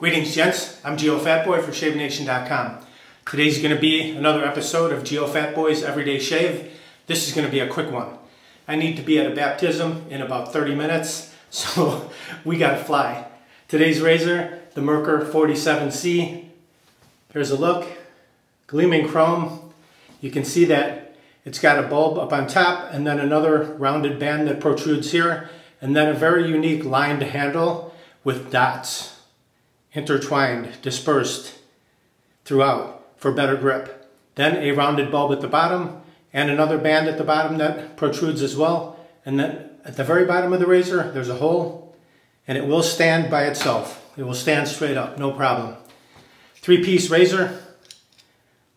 Greetings, gents. I'm Geofatboy for ShaveNation.com. Today's going to be another episode of Geofatboy's Everyday Shave. This is going to be a quick one. I need to be at a baptism in about 30 minutes, so we got to fly. Today's razor, the Merkur 47C. Here's a look. Gleaming chrome. You can see that it's got a bulb up on top and then another rounded band that protrudes here, and then a very unique lined handle with dots intertwined, dispersed throughout for better grip. Then a rounded bulb at the bottom and another band at the bottom that protrudes as well. And then at the very bottom of the razor, there's a hole, and it will stand by itself. It will stand straight up, no problem. Three-piece razor.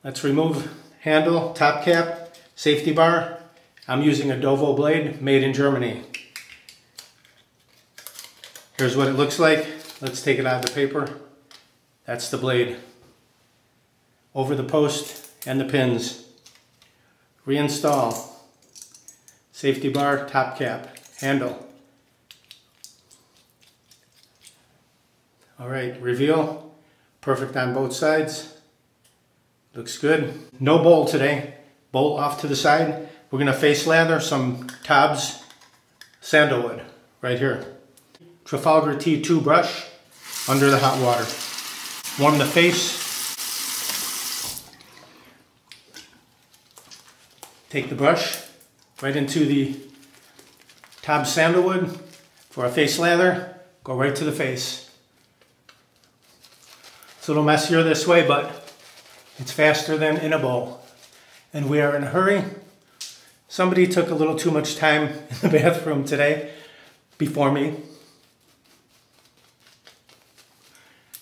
Let's remove handle, top cap, safety bar. I'm using a Dovo blade made in Germany. Here's what it looks like. Let's take it out of the paper. That's the blade. Over the post and the pins. Reinstall. Safety bar, top cap, handle. All right, reveal. Perfect on both sides. Looks good. No bowl today. Bowl off to the side. We're gonna face lather some Dovo Sandalwood right here. Trafalgar T2 brush under the hot water. Warm the face. Take the brush right into the Dovo Sandalwood for a face lather. Go right to the face. It's a little messier this way, but it's faster than in a bowl. And we are in a hurry. Somebody took a little too much time in the bathroom today before me.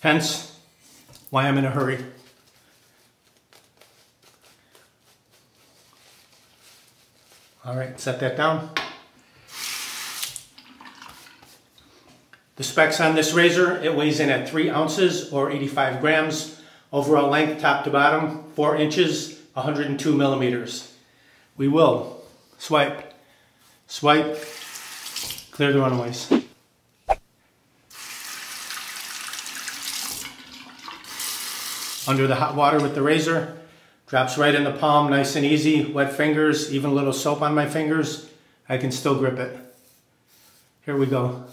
Hence, why I'm in a hurry. All right, set that down. The specs on this razor, it weighs in at 3 ounces or 85 grams. Overall length, top to bottom, 4 inches, 102 millimeters. We will swipe, swipe, clear the runaways. Under the hot water with the razor, drops right in the palm, nice and easy, wet fingers, even a little soap on my fingers. I can still grip it. Here we go.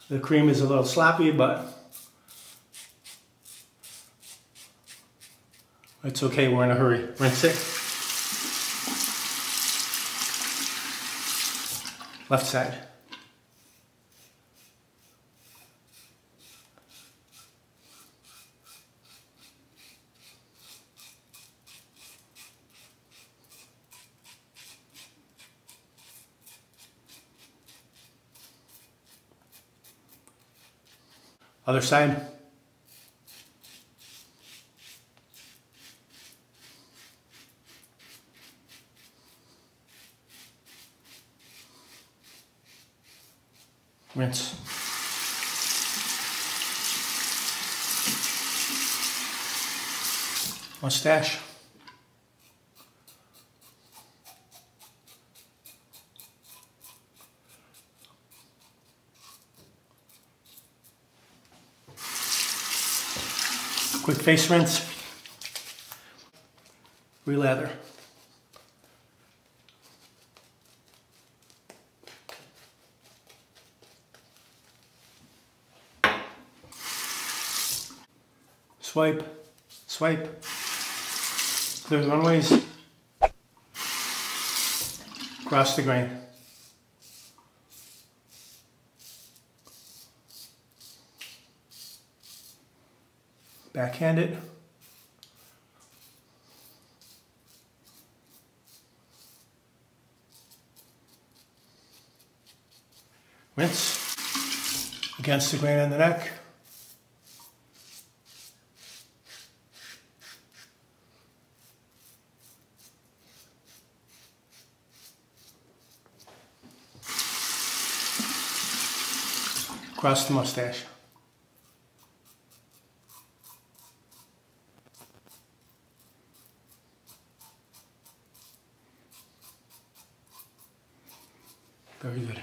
The cream is a little sloppy, but it's okay, we're in a hurry. Rinse it. Left side. Other side. Rinse. Mustache. Quick face rinse. Relather. Swipe, swipe, clear the runaways, cross the grain. Backhand it. Rinse against the grain on the neck. Across the mustache. Very good.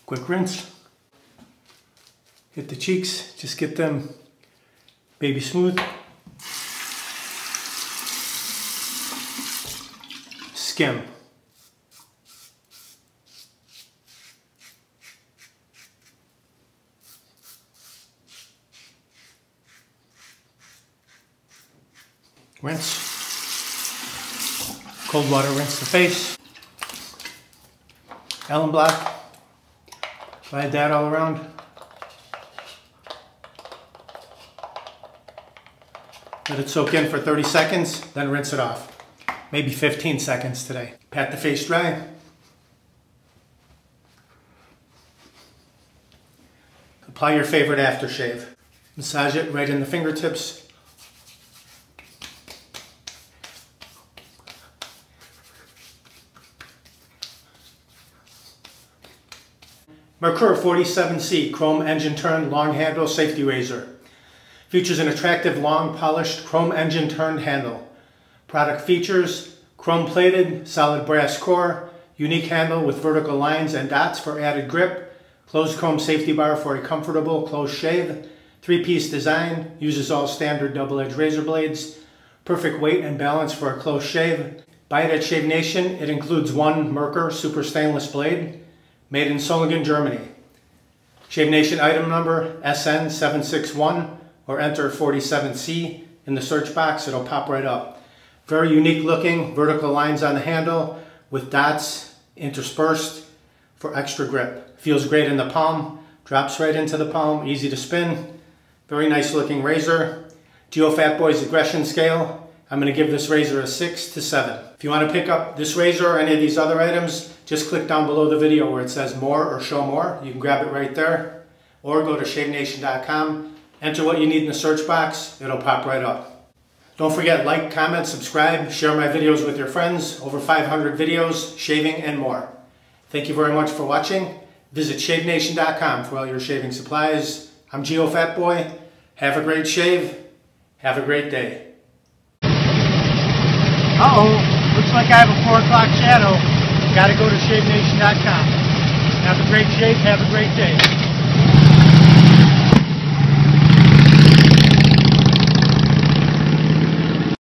Quick rinse. Hit the cheeks, just get them baby smooth. Skim. Rinse. Cold water, rinse the face. Alum block. Slide that all around. Let it soak in for 30 seconds, then rinse it off. Maybe 15 seconds today. Pat the face dry. Apply your favorite aftershave. Massage it right in the fingertips. Merkur 47C Chrome Engine Turned Long Handle Safety Razor. Features an attractive long polished chrome engine turned handle. Product features: chrome plated, solid brass core, unique handle with vertical lines and dots for added grip, closed chrome safety bar for a comfortable close shave, 3-piece design, uses all standard double-edged razor blades, perfect weight and balance for a close shave. Buy it at Shave Nation. It includes one Merkur Super Stainless blade. Made in Solingen, Germany. Shave Nation item number SN761 or enter 47C in the search box. It'll pop right up. Very unique looking vertical lines on the handle with dots interspersed for extra grip. Feels great in the palm, drops right into the palm, easy to spin. Very nice looking razor. Geofatboy's aggression scale. I'm going to give this razor a 6 to 7. If you want to pick up this razor or any of these other items, just click down below the video where it says more or show more. You can grab it right there. Or go to shavenation.com. Enter what you need in the search box. It'll pop right up. Don't forget, like, comment, subscribe, share my videos with your friends. Over 500 videos, shaving and more. Thank you very much for watching. Visit shavenation.com for all your shaving supplies. I'm Geofatboy. Have a great shave. Have a great day. Uh-oh, looks like I have a 4 o'clock shadow. Gotta go to shavenation.com. Have a great shave, have a great day.